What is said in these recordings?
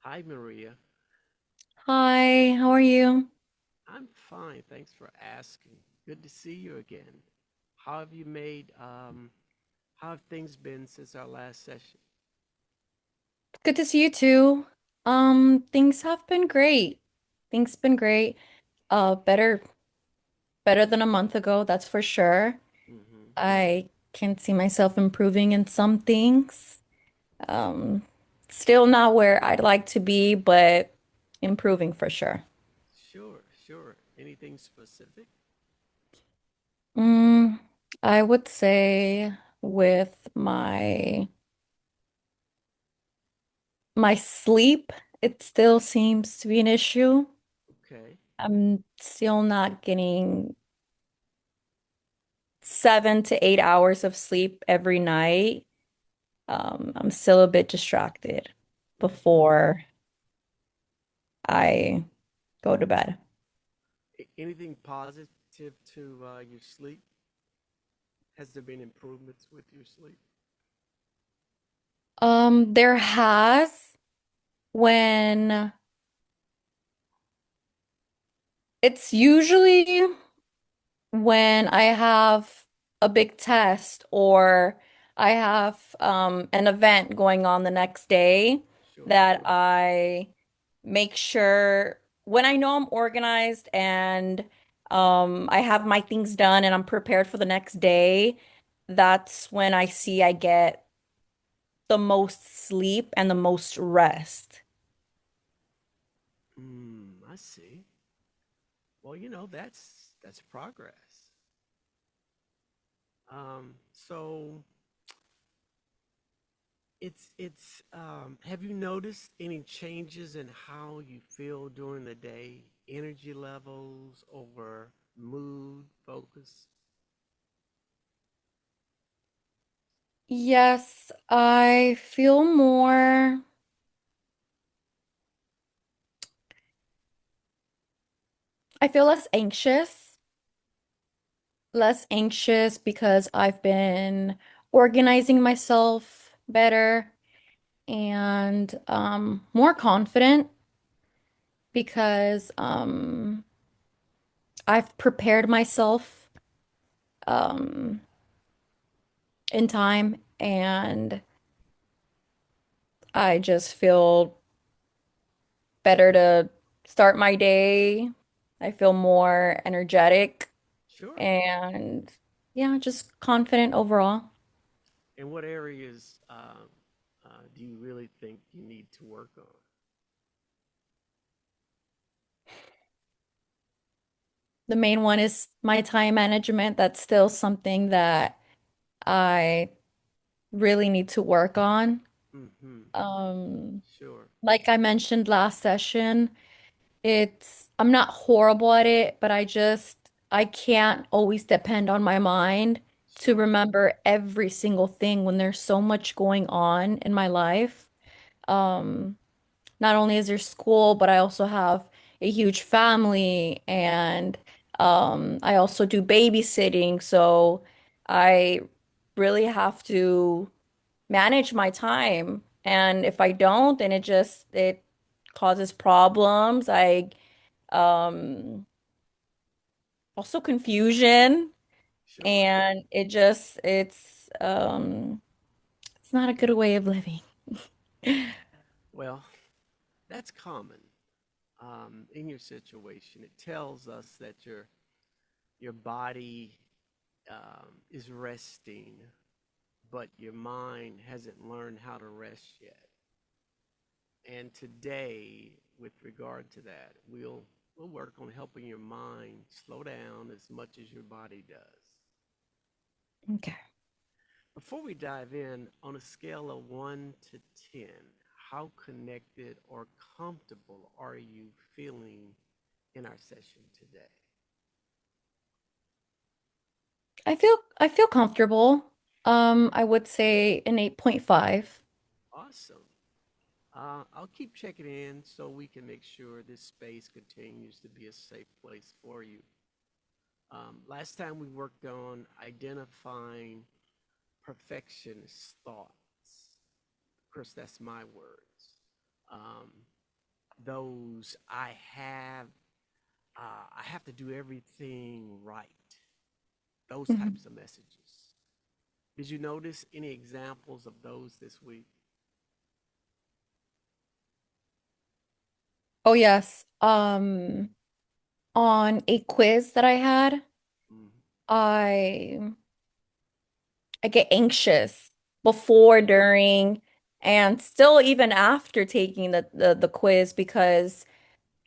Hi, Maria. Hi, how are you? I'm fine. Thanks for asking. Good to see you again. How have you made, how have things been since our last session? Good to see you too. Things have been great. Things been great. Better than a month ago, that's for sure. Hmm. I can see myself improving in some things. Um, Still not where I'd like to be, but improving for sure. Sure, sure. Anything specific? Mm, I would say with my sleep, it still seems to be an issue. Okay. I'm still not getting 7 to 8 hours of sleep every night. I'm still a bit distracted Hmm. before I go to bed. Anything positive to your sleep? Has there been improvements with your sleep? There has when it's usually when I have a big test or I have an event going on the next day Sure. that I make sure when I know I'm organized and I have my things done and I'm prepared for the next day, that's when I see I get the most sleep and the most rest. I see. Well, that's progress. So have you noticed any changes in how you feel during the day? Energy levels or mood, focus? Yes, I feel less anxious because I've been organizing myself better and more confident because I've prepared myself um, in time and I just feel better to start my day. I feel more energetic Sure. and yeah, just confident overall. And what areas do you really think you need to work on? The main one is my time management. That's still something that I really need to work on. Mm-hmm. Um, Sure. like I mentioned last session, I'm not horrible at it, but I can't always depend on my mind to Sure. remember every single thing when there's so much going on in my life. Um, Not only is there school, but I also have a huge family and I also do babysitting. So I really have to manage my time. And if I don't, then it causes problems. I um also confusion Sure. and it's not a good way of living. Well, that's common in your situation. It tells us that your body is resting, but your mind hasn't learned how to rest yet. And today, with regard to that, we'll work on helping your mind slow down as much as your body does. Okay. Before we dive in, on a scale of 1 to 10, how connected or comfortable are you feeling in our session today? I feel comfortable. I would say an 8.5. Awesome. I'll keep checking in so we can make sure this space continues to be a safe place for you. Last time we worked on identifying perfectionist thoughts. Of course, that's my words. Um, those I have to do everything right. Those Mhm. types of messages. Did you notice any examples of those this week? Oh yes. On a quiz that I had, Mm. I I get anxious before, during, and still even after taking the quiz because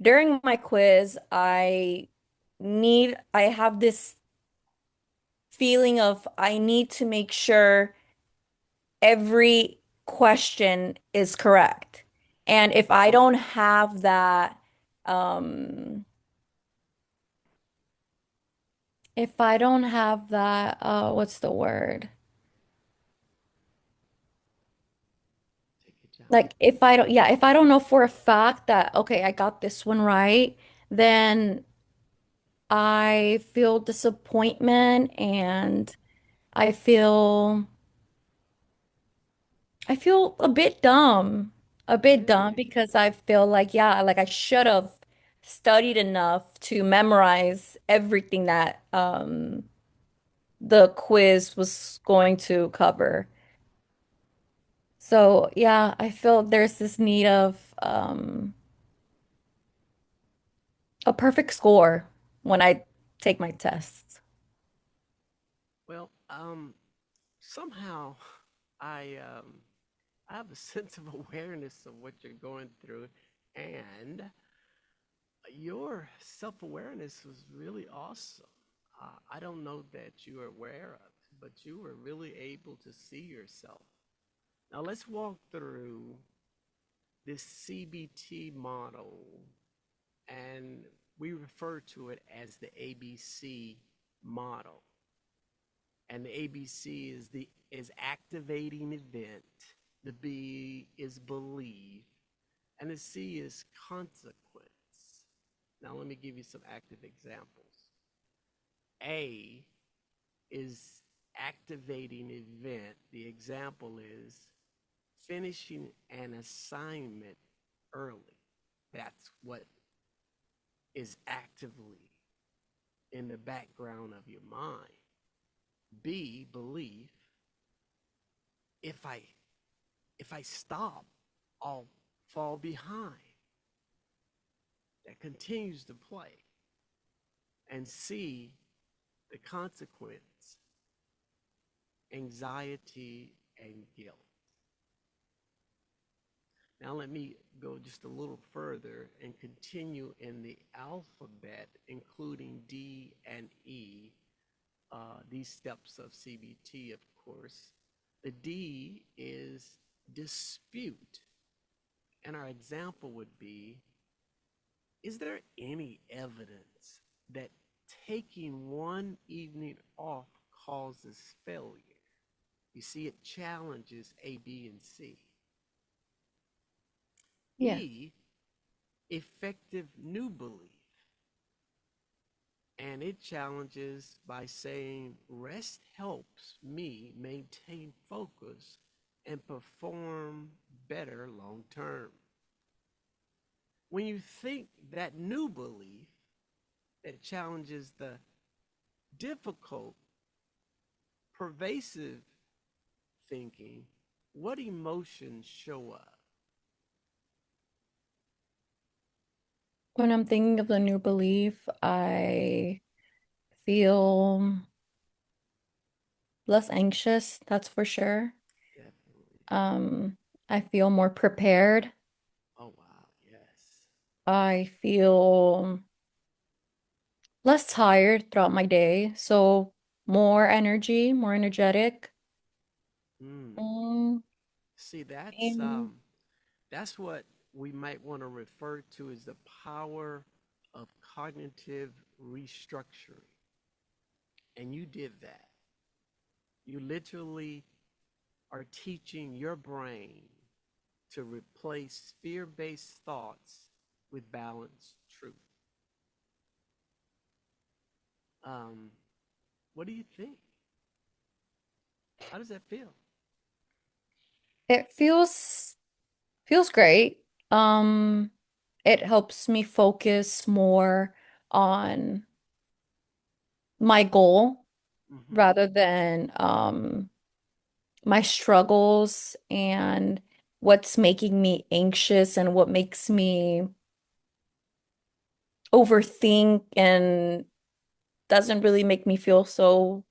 during my quiz, I have this feeling of I need to make sure every question is correct. And um, if I don't have that, what's the word? Take your time. Like if I don't know for a fact that, okay, I got this one right, then I feel disappointment and I feel I feel a bit dumb Really? because I feel like, yeah, like I should have studied enough to memorize everything that the quiz was going to cover. So, yeah, I feel there's this need of a perfect score when I take my tests. Well, somehow I um, I have a sense of awareness of what you're going through, and your self-awareness was really awesome. I don't know that you are aware of it, but you were really able to see yourself. Now let's walk through this CBT model, and we refer to it as the ABC model. And the ABC is activating event, the B is belief, and the C is consequence. Now let me give you some active examples. A is activating event. The example is finishing an assignment early. That's what is actively in the background of your mind. B, belief. If I if I stop, I'll fall behind. That continues to play. And C, the consequence, anxiety and guilt. Now let me go just a little further and continue in the alphabet, including D and E, these steps of CBT, of course. The D is dispute. And our example would be, is there any evidence that taking one evening off causes failure? You see, it challenges A, B, and C. Yeah. E, effective new belief. And it challenges by saying rest helps me maintain focus and perform better long term. When you think that new belief that challenges the difficult, pervasive thinking, what emotions show up? When I'm thinking of the new belief, I feel less anxious, that's for sure. Definitely. Um, I feel more prepared. Oh, wow. Yes. I feel less tired throughout my day, so more energy, more energetic. Mm. Mm, See, and that's what we might want to refer to as the power of cognitive restructuring. And you did that. You literally are teaching your brain to replace fear based thoughts with balanced truth. Um, what do you think? How does that feel? it feels great. Um, it helps me focus more on my goal Mm-hmm. rather than my struggles and what's making me anxious and what makes me overthink and doesn't really make me feel so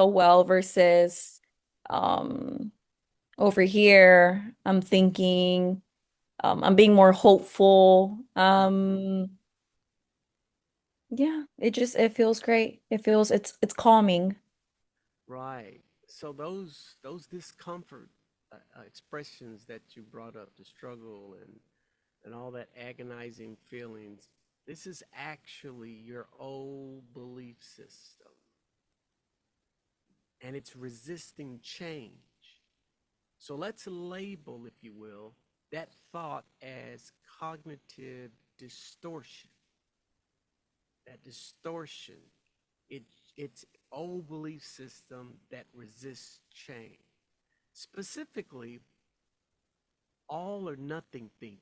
well versus um over here I'm thinking I'm being more hopeful. Mm-hmm. Yeah, it feels great. It's calming. Right. So those discomfort expressions that you brought up, the struggle and all that agonizing feelings, this is actually your old belief system, and it's resisting change. So let's label, if you will, that thought as cognitive distortion. That distortion, it, it's old belief system that resists change. Specifically, all or nothing thinking,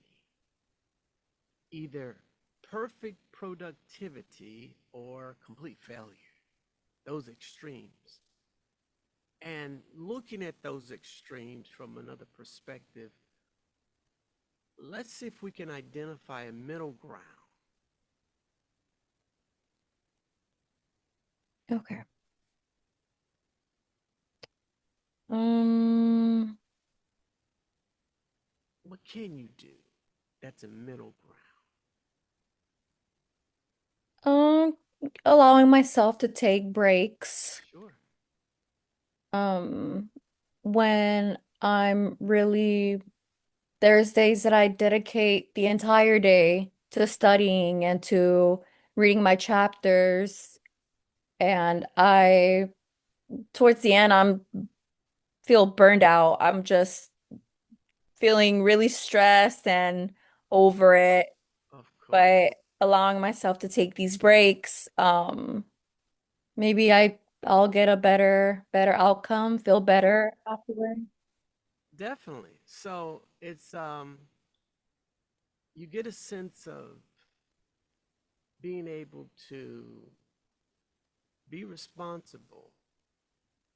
either perfect productivity or complete failure, those extremes. And looking at those extremes from another perspective, let's see if we can identify a middle ground. Okay. Um, What can you do that's a middle ground? um, allowing myself to take breaks. Sure. Um, when I'm really, there's days that I dedicate the entire day to studying and to reading my chapters, and towards the end, I'm feel burned out. I'm just feeling really stressed and over Yes, it, of course. but allowing myself to take these breaks, maybe I'll get a better outcome, feel better afterward. Definitely. So it's you get a sense of being able to be responsible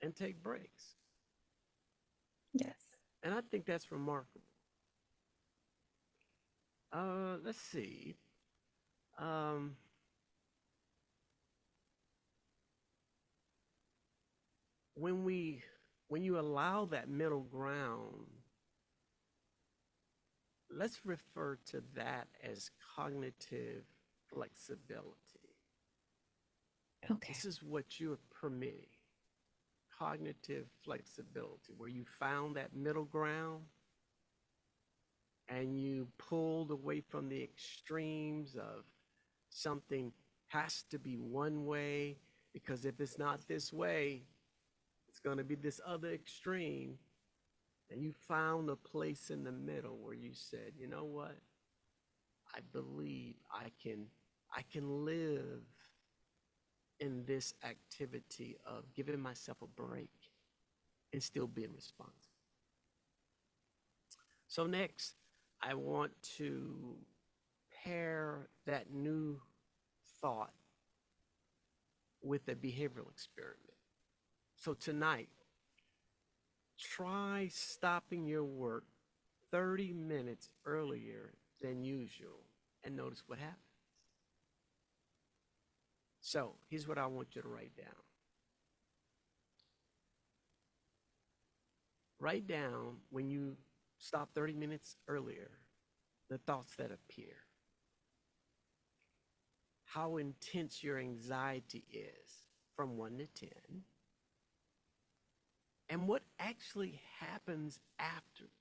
and take breaks. Yes. And I think that's remarkable. Let's see. Um, when we when you allow that middle ground, let's refer to that as cognitive flexibility. Okay. This is what you're permitting. Cognitive flexibility, where you found that middle ground and you pulled away from the extremes of something has to be one way, because if it's not this way, it's going to be this other extreme. And you found a place in the middle where you said, you know what? I believe I can live in this activity of giving myself a break and still being responsible. So next, I want to pair that new thought with a behavioral experiment. So tonight, try stopping your work 30 minutes earlier than usual and notice what happens. So here's what I want you to write down. Write down when you stop 30 minutes earlier the thoughts that appear, how intense your anxiety is from 1 to 10, and what actually happens afterward.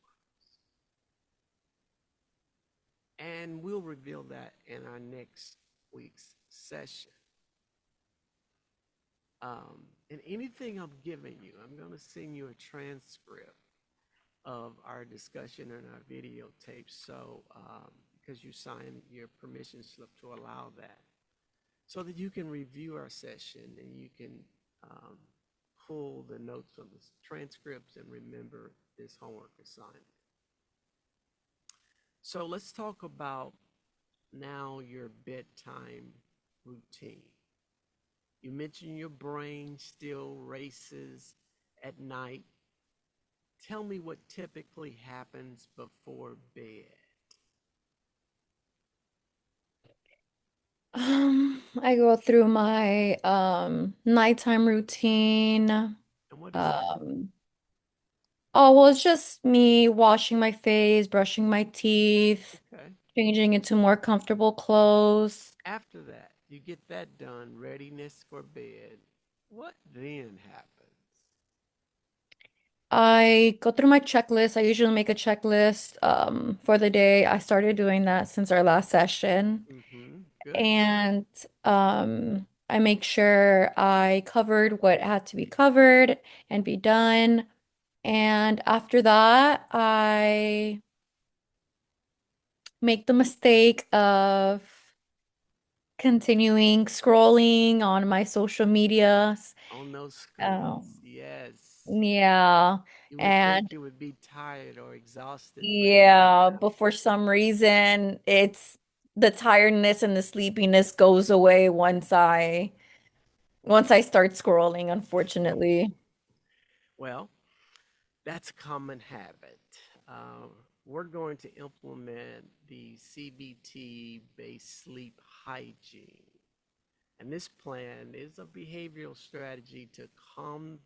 And we'll reveal that in our next week's session. And anything I'm giving you, I'm going to send you a transcript of our discussion and our videotape. So, because you signed your permission slip to allow that, so that you can review our session and you can um, pull the notes from the transcripts and remember this homework assignment. So let's talk about now your bedtime routine. You mentioned your brain still races at night. Tell me what typically happens before bed. I go through my nighttime routine. And what is that? Um, oh, well, it's just me washing my face, brushing my teeth, Okay. changing into more comfortable clothes. After that, you get that done, readiness for bed. What then happens? I go through my checklist. I usually make a checklist for the day. I started doing that since our last session. Mm-hmm. Good. And I make sure I covered what had to be covered and be done. And after that, I make the mistake of continuing scrolling on my social medias. On those screens. Um, Yes. yeah. You would think And you would be tired or exhausted, but yeah, no. but for some reason, it's the tiredness and the sleepiness goes away once I start scrolling, unfortunately. Well, that's a common habit. Uh, we're going to implement the CBT based sleep hygiene. And this plan is a behavioral strategy to calm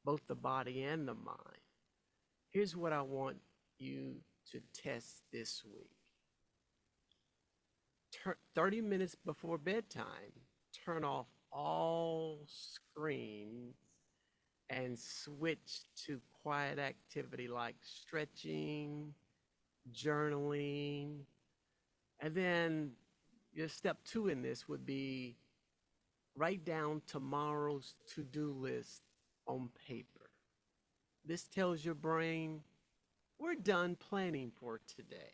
both the body and the mind. Here's what I want you to test this week. 30 minutes before bedtime, turn off all screens and switch to quiet activity like stretching, journaling. And then your step two in this would be write down tomorrow's to do list on paper. This tells your brain we're done planning for today.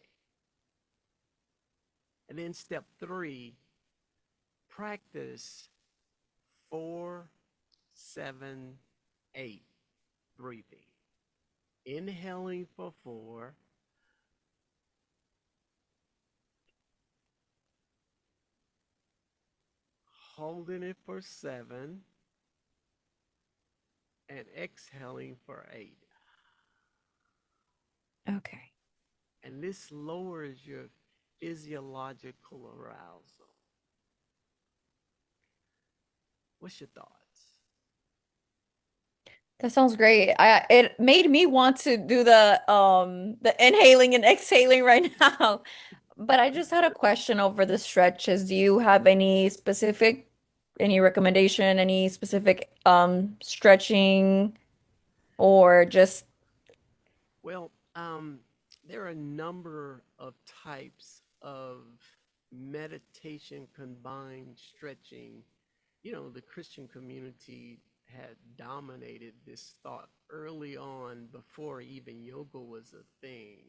And then step three, practice 4-7-8 breathing. Inhaling for 4, holding it for 7, and exhaling for 8. Okay. And this lowers your physiological arousal. What's your thoughts? That sounds great. It made me want to do the inhaling and exhaling right now. But I just had a question over the stretches. Do you have any recommendation, any specific stretching or just Well, there are a number of types of meditation combined stretching. You know, the Christian community had dominated this thought early on before even yoga was a thing.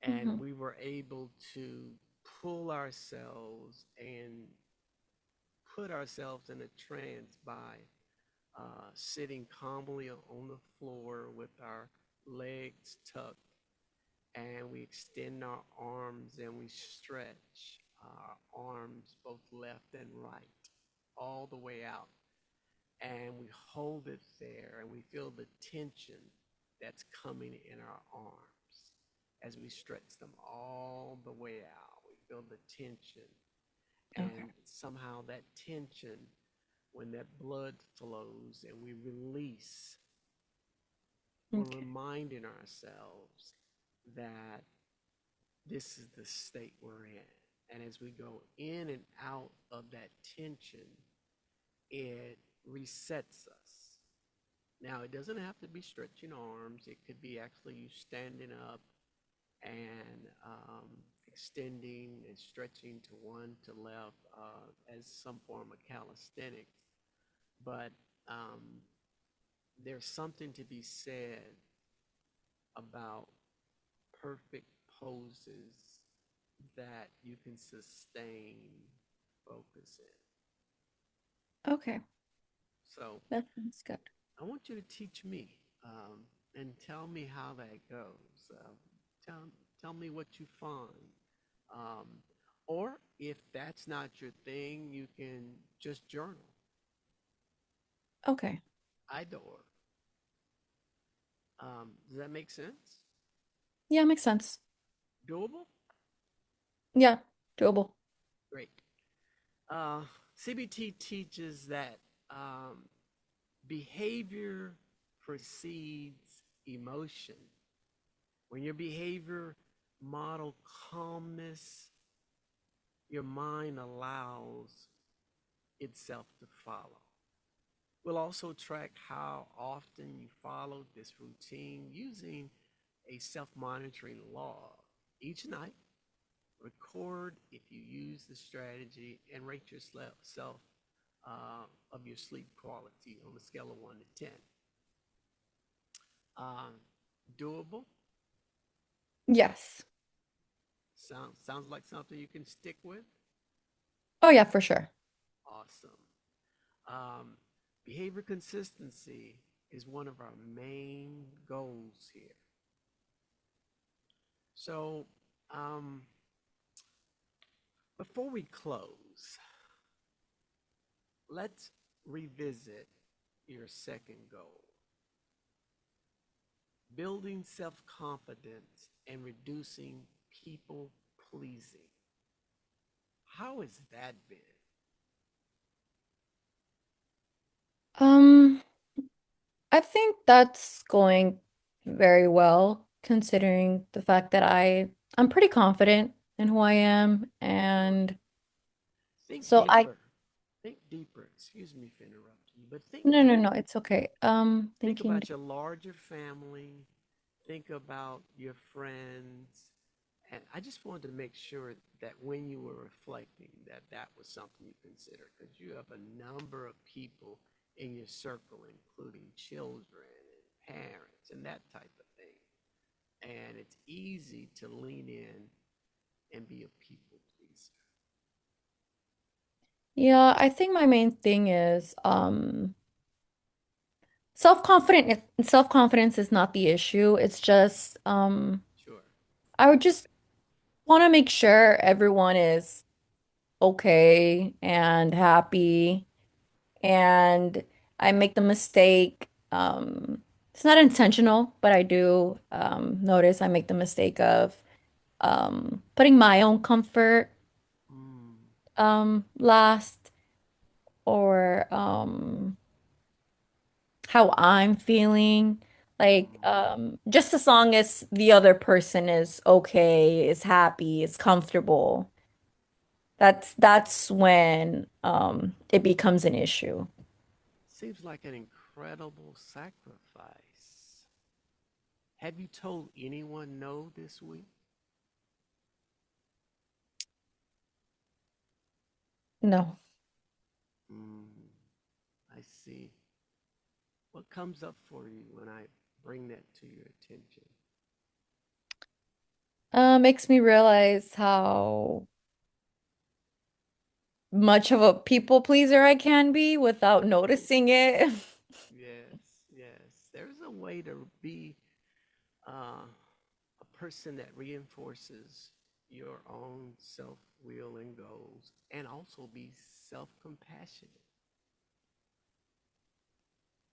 And Mhm. we were able to pull ourselves and put ourselves in a trance by sitting calmly on the floor with our legs tucked, and we extend our arms and we stretch our arms both left and right all the way out, and we hold it there and we feel the tension that's coming in our arms as we stretch them all the way out. We feel the tension, Okay. and somehow that tension, when that blood flows and we release, we're Okay. reminding ourselves that this is the state we're in. And as we go in and out of that tension, it resets us. Now, it doesn't have to be stretching arms, it could be actually you standing up and extending and stretching to one to left as some form of calisthenics. But um, there's something to be said about perfect poses that you can sustain focus in. Okay. So That sounds good. I want you to teach me and tell me how that goes. Tell, tell me what you find. Um, Or if that's not your thing, you can just journal. Okay. Either or. Does that make sense? Yeah, makes sense. Doable? Yeah, doable. Great. Uh, CBT teaches that um, behavior precedes emotion. When your behavior model calmness, your mind allows itself to follow. We'll also track how often you follow this routine using a self monitoring log. Each night, record if you use the strategy and rate yourself of your sleep quality on a scale of 1 to 10. Um, Doable? Yes. Sounds like something you can stick with? Oh, yeah, for sure. Awesome. Um, Behavior consistency is one of our main goals here. So, um, before we close, let's revisit your second goal, building self confidence and reducing people pleasing. How has that been? Um, I think that's going very well considering the fact that I'm pretty confident in who I am, Sure. and Think so I deeper. Think deeper. Excuse me for interrupting you, but think no, no, deeper. no, it's okay. Think Thinking about your larger family. Think about your friends. And I just wanted to make sure that when you were reflecting, that that was something you considered because you have a number of people in your circle, including children and parents and that type of thing. And it's easy to lean in and be a people pleaser. yeah, I think my main thing is self-confidence is not the issue. It's just Sure. I would just want to make sure everyone is okay and happy, and I make the mistake. It's not intentional, but I do notice I make the mistake of putting my own comfort Mm, last, or how I'm feeling. Like mm. just as long as the other person is okay, is happy, is comfortable, that's when it becomes an issue. Seems like an incredible sacrifice. Have you told anyone no this week? No. Mm, I see. What comes up for you when I bring that to your attention? Makes me realize how much of a people pleaser I can be without Right. noticing it. Yes, yes. There's a way to be a person that reinforces your own self will and goals and also be self compassionate.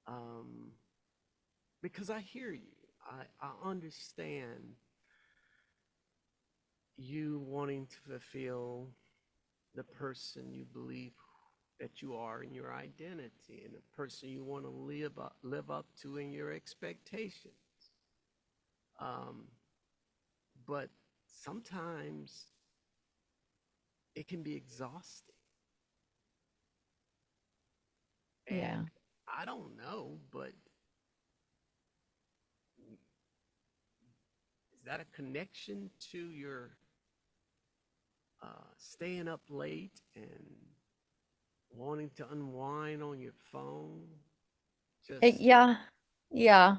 Um, because I hear you, I understand you wanting to fulfill the person you believe that you are in your identity and the person you want to live up to in your expectations. Um, but sometimes it can be exhausting. Yeah. And I don't know, but is that a connection to your staying up late and wanting to unwind on your phone? Just, Yeah. Yeah.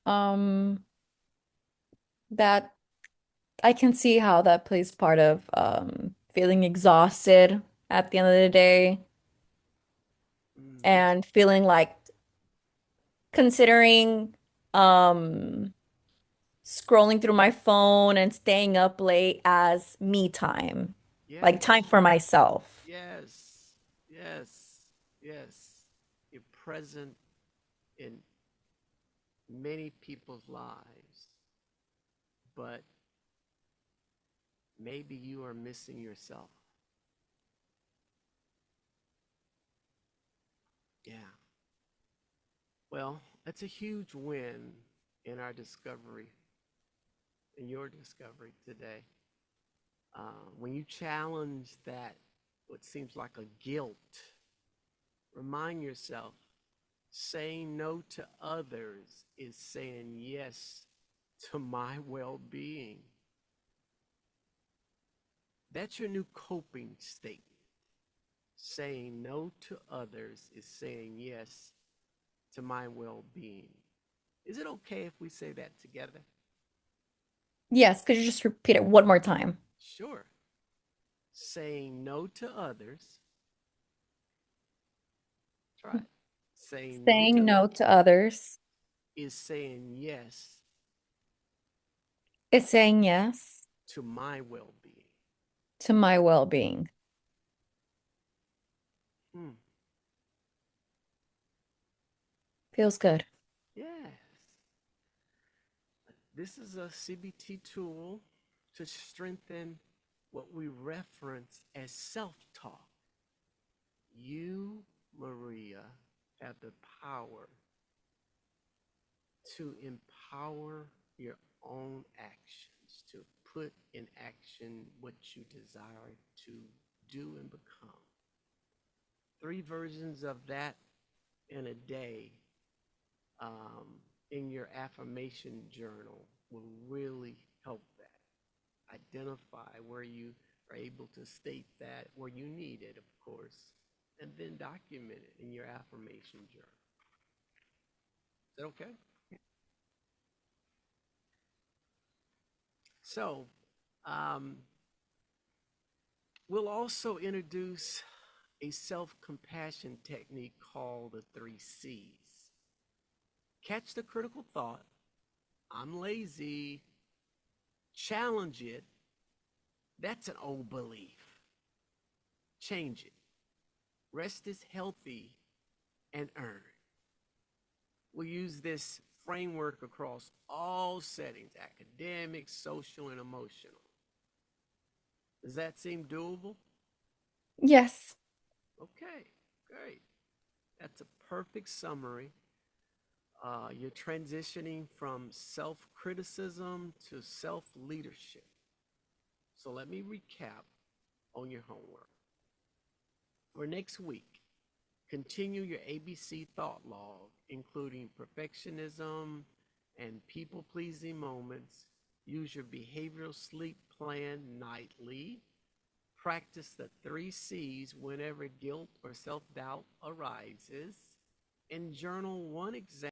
Um, that I can see how that plays part of feeling exhausted at the end of the day, mm-hmm. and feeling like considering um scrolling through my phone and staying up late as me time. like Yes, time for myself. yes, yes, yes. You're present in many people's lives, but maybe you are missing yourself. Yeah. Well, that's a huge win in our discovery, in your discovery today. When you challenge that, what seems like a guilt, remind yourself saying no to others is saying yes to my well being. That's your new coping statement. Saying no to others is saying yes to my well being. Is it okay if we say that together? Yes, could you just repeat it one more time? Sure. Saying no to others. Try it. Saying no Saying to no others to others is saying yes is saying yes to my well being. to my well-being. Hmm. Feels good. Yes. This is a CBT tool to strengthen what we reference as self talk. You, Maria, have the power to empower your own actions, to put in action what you desire to do and become. Three versions of that in a day in your affirmation journal will really help that. Identify where you are able to state that, where you need it, of course, and then document it in your affirmation journal. Is that okay? So, um, we'll also introduce a self compassion technique called the three C's. Catch the critical thought, I'm lazy, challenge it. That's an old belief. Change it. Rest is healthy and earned. We'll use this framework across all settings academic, social, and emotional. Does that seem doable? Yes. Okay, great. That's a perfect summary. You're transitioning from self criticism to self leadership. So let me recap on your homework. For next week, continue your ABC thought log, including perfectionism and people pleasing moments. Use your behavioral sleep plan nightly. Practice the three C's whenever guilt or self doubt arises. And journal one example